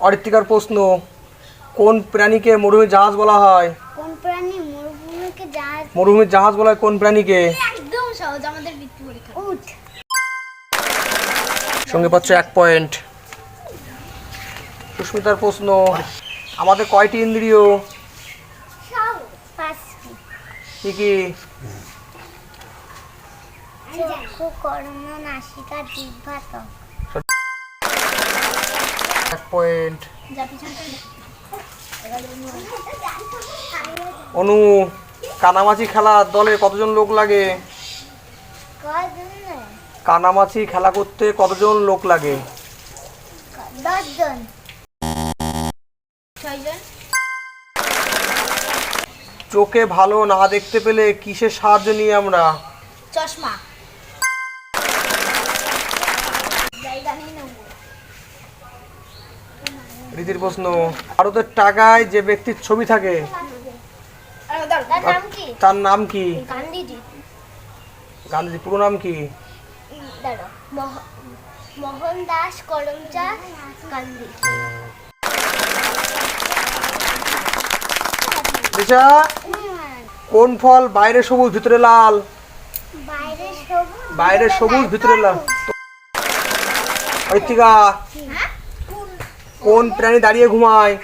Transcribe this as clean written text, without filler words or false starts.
অরিত্রিকার প্রশ্ন, কোন প্রাণীকে মরুভূমির জাহাজ বলা হয়? কোন প্রাণী মরুভূমিকে জাহাজ? মরুভূমির জাহাজ বলা হয় কোন প্রাণীকে? একদম সহজ, আমাদের বৃত্তি পরীক্ষা। উট। সঙ্গে পাচ্ছ 1 পয়েন্ট। সুস্মিতার প্রশ্ন, আমাদের কয়টি ইন্দ্রিয়? পাঁচটি। কি কি? চক্ষু, কর্ণ, নাসিকা, জিহ্বা, ত্বক। 1 পয়েন্ট। অনু, কানামাছি খেলার দলে কতজন লোক লাগে? কানামাছি খেলা করতে কতজন লোক লাগে? 10 জন। 6 জন। চোখে ভালো না দেখতে পেলে কিসের সাহায্য নিই আমরা? চশমা। রীতির প্রশ্ন, ভারতের টাকায় যে ব্যক্তির ছবি থাকে তার নাম কি? গান্ধীজি। গান্ধীজি পুরো নাম কি? মোহনদাস করমচাঁদ গান্ধী। দিশা, কোন ফল বাইরে সবুজ ভিতরে লাল? বাইরে সবুজ ভিতরে লাল। অরিত্রিকা, কোন প্রাণী দাঁড়িয়ে ঘুমায়?